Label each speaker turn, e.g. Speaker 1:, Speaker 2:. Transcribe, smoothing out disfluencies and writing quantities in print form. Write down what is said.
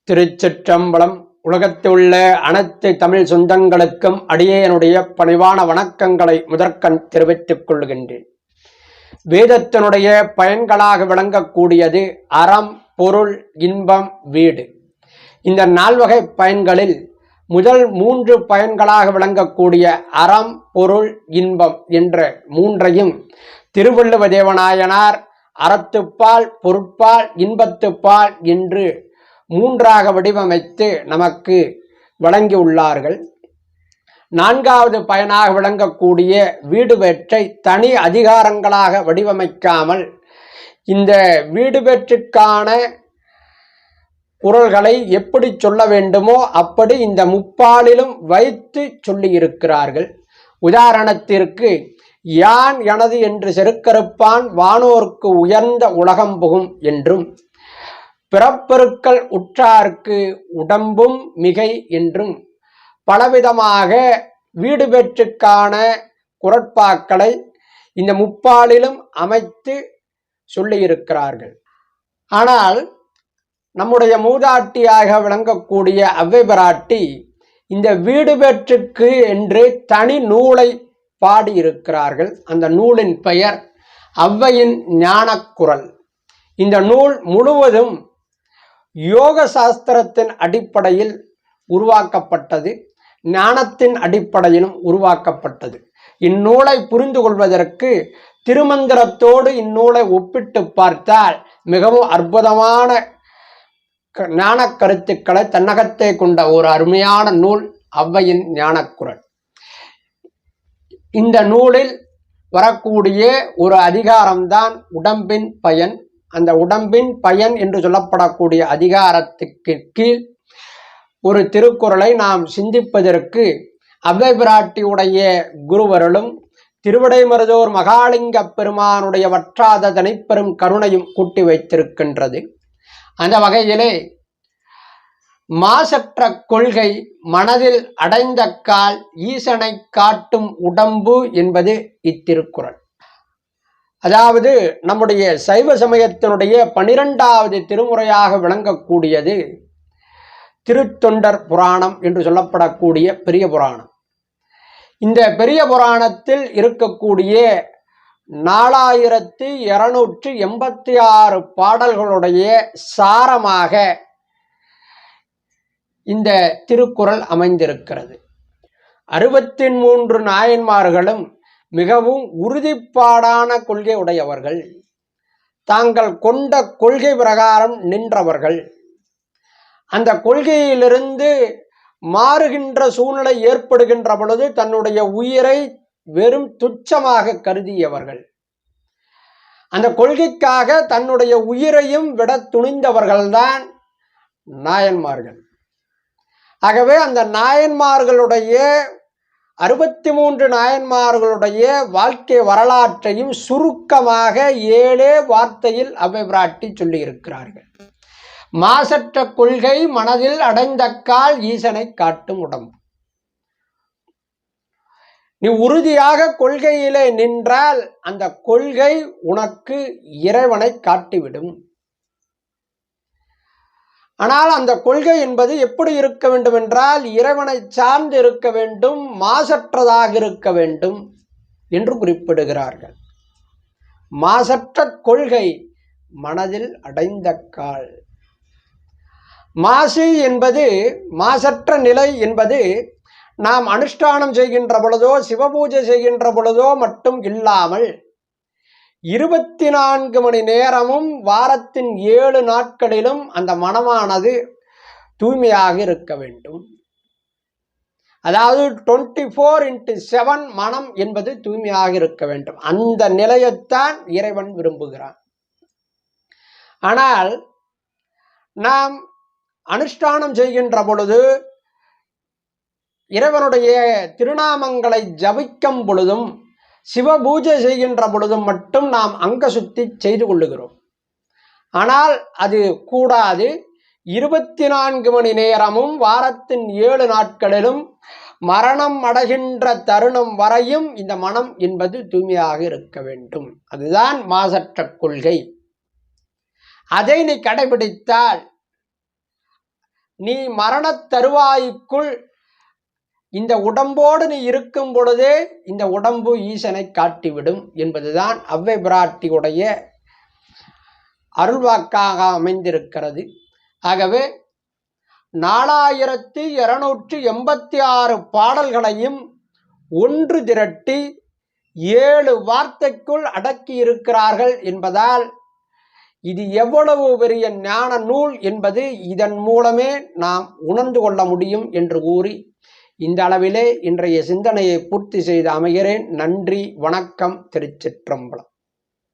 Speaker 1: திருச்சிற்றம்பலம். உலகத்திலுள்ள அனைத்து தமிழ் சொந்தங்களுக்கும் அடியேனுடைய பணிவான வணக்கங்களை முதற்கண் தெரிவித்துக் கொள்கின்றேன். வேதத்தினுடைய பயன்களாக விளங்கக்கூடியது அறம், பொருள், இன்பம், வீடு. இந்த 4 வகை பயன்களில் முதல் 3 பயன்களாக விளங்கக்கூடிய அறம், பொருள், இன்பம் என்ற 3ஐயும் திருவள்ளுவ தேவநாயனார் அறத்துப்பால், பொருட்பால், இன்பத்துப்பால் என்று 3ஆக வடிவமைத்து நமக்கு வழங்கியுள்ளார்கள். 4வது பயனாக விளங்கக்கூடிய வீடு வேற்றை தனி அதிகாரங்களாக வடிவமைக்காமல் இந்த வீடு வேற்றுக்கான குறள்களை எப்படி சொல்ல வேண்டுமோ அப்படி இந்த முப்பாலிலும் வைத்து சொல்லி இருக்கிறார்கள். உதாரணத்திற்கு, யான் எனது என்று செருக்கறுப்பான் வானோர்க்கு உயர்ந்த உலகம் புகும் என்றும், பிறப்பெருக்கள் உற்றார்க்கு உடம்பும் மிகை என்றும் பலவிதமாக வீடு பெற்றுக்கான குறட்பாக்களை இந்த முப்பாலிலும் அமைத்து சொல்லியிருக்கிறார்கள். ஆனால் நம்முடைய மூதாட்டியாக விளங்கக்கூடிய அவ்வை பிராட்டி இந்த வீடு பெற்றுக்கு என்று தனி நூலை பாடியிருக்கிறார்கள். அந்த நூலின் பெயர் ஔவையின் ஞானக்குறள். இந்த நூல் முழுவதும் யோக சாஸ்திரத்தின் அடிப்படையில் உருவாக்கப்பட்டது, ஞானத்தின் அடிப்படையிலும் உருவாக்கப்பட்டது. இந்நூலை புரிந்து கொள்வதற்கு திருமந்திரத்தோடு இந்நூலை ஒப்பிட்டு பார்த்தால் மிகவும் அற்புதமான ஞான கருத்துக்களை தன்னகத்தே கொண்ட ஒரு அருமையான நூல் ஔவையின் ஞானக்குறள். இந்த நூலில் வரக்கூடிய ஒரு அதிகாரம்தான் உடம்பின் பயன். அந்த உடம்பின் பயன் என்று சொல்லப்படக்கூடிய அதிகாரத்துக்கு கீழ் ஒரு திருக்குறளை நாம் சிந்திப்பதற்கு அவ்வை பிராட்டியுடைய குருவருளும் திருவிடைமருதூர் மகாலிங்க பெருமானுடைய வற்றாத தனிப்பெரும் கருணையும் கூட்டி வைத்திருக்கின்றது. அந்த வகையிலே மாசற்ற கொள்கை மனதில் அடைந்த கால் ஈசனை காட்டும் உடம்பு என்பது இத்திருக்குறள். அதாவது நம்முடைய சைவ சமயத்தினுடைய 12வது திருமுறையாக விளங்கக்கூடியது திருத்தொண்டர் புராணம் என்று சொல்லப்படக்கூடிய பெரிய புராணம். இந்த பெரிய புராணத்தில் இருக்கக்கூடிய 4286 பாடல்களுடைய சாரமாக இந்த திருக்குறள் அமைந்திருக்கிறது. 63 நாயன்மார்களும் மிகவும் உறுதிப்பாடான கொள்கை உடையவர்கள், தாங்கள் கொண்ட கொள்கை பிரகாரம் நின்றவர்கள். அந்த கொள்கையிலிருந்து மாறுகின்ற சூழ்நிலை ஏற்படுகின்ற பொழுது தன்னுடைய உயிரை வெறும் துச்சமாக கருதியவர்கள். அந்த கொள்கைக்காக தன்னுடைய உயிரையும் விட துணிந்தவர்கள்தான் நாயன்மார்கள். ஆகவே அந்த நாயன்மார்களுடைய 63 நாயன்மார்களுடைய வாழ்க்கை வரலாற்றையும் சுருக்கமாக 7 வார்த்தையில் அவ்வை பிராட்டி சொல்லி இருக்கிறார்கள். மாசற்ற கொள்கை மனதில் அடைந்த கால் ஈசனை காட்டும் உடம்பு. நீ உறுதியாக கொள்கையிலே நின்றால் அந்த கொள்கை உனக்கு இறைவனை காட்டிவிடும். ஆனால் அந்த கொள்கை என்பது எப்படி இருக்க வேண்டும் என்றால் இறைவனை சார்ந்து இருக்க வேண்டும், மாசற்றதாக இருக்க வேண்டும் என்று குறிப்பிடுகிறார்கள். மாசற்ற கொள்கை மனதில் அடைந்த கால். மாசு என்பது, மாசற்ற நிலை என்பது நாம் அனுஷ்டானம் செய்கின்ற பொழுதோ சிவபூஜை செய்கின்ற பொழுதோ மட்டும் இல்லாமல் 24 மணி நேரமும் வாரத்தின் 7 நாட்களிலும் அந்த மனமானது தூய்மையாக இருக்க வேண்டும். அதாவது 24/7 மனம் என்பது தூய்மையாக இருக்க வேண்டும். அந்த நிலையைத்தான் இறைவன் விரும்புகிறான். ஆனால் நாம் அனுஷ்டானம் செய்கின்ற பொழுது இறைவனுடைய திருநாமங்களை ஜபிக்கும் பொழுதும் சிவபூஜை செய்கின்ற பொழுதும் மட்டும் நாம் அங்க சுத்தி செய்து கொள்ளுகிறோம். ஆனால் அது கூடாது. 24 மணி நேரமும் வாரத்தின் 7 நாட்களிலும் மரணம் அடைகின்ற தருணம் வரையும் இந்த மனம் என்பது தூய்மையாக இருக்க வேண்டும். அதுதான் மாசற்ற கொள்கை. அதை நீ கடைபிடித்தால் நீ மரணத் தருவாய்க்குள் இந்த உடம்போடு நீ இருக்கும் பொழுதே இந்த உடம்பு ஈசனை காட்டிவிடும் என்பதுதான் அவ்வை பிராட்டியுடைய அருள்வாக்காக அமைந்திருக்கிறது. ஆகவே 4286 பாடல்களையும் ஒன்று திரட்டி 7 வார்த்தைக்குள் அடக்கி இருக்கிறார்கள் என்பதால் இது எவ்வளவு பெரிய ஞான நூல் என்பது இதன் மூலமே நாம் உணர்ந்து கொள்ள முடியும் என்று கூறி இந்த அளவிலே இன்றைய சிந்தனையை பூர்த்தி செய்து அமைகிறேன். நன்றி, வணக்கம், திருச்சிற்றம்பலம்.